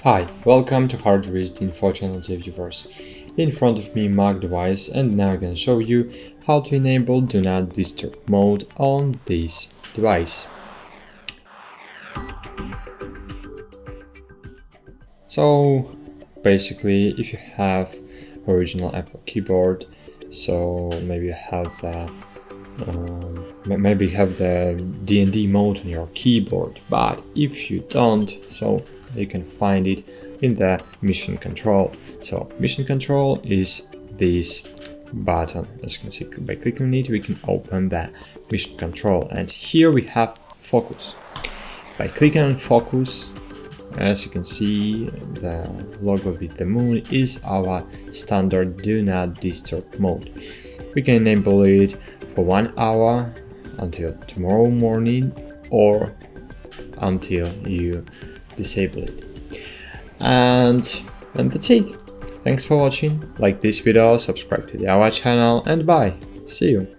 Hi, welcome to HardReset.Info channel viewers. In front of me Mac device, and now I'm gonna show you how to enable Do Not Disturb mode on this device. So basically, if you have original Apple keyboard, so maybe you have the D&D mode on your keyboard, but if you don't, so you can find it in the mission control. So mission control is this button. As you can see, by clicking on it we can open the mission control, and here we have focus. By clicking on focus, as you can see, the logo with the moon is our standard Do Not Disturb mode. We can enable it for 1 hour until tomorrow morning, or until you disable it. And that's it. Thanks for watching. Like this video, subscribe to our channel, and bye. See you.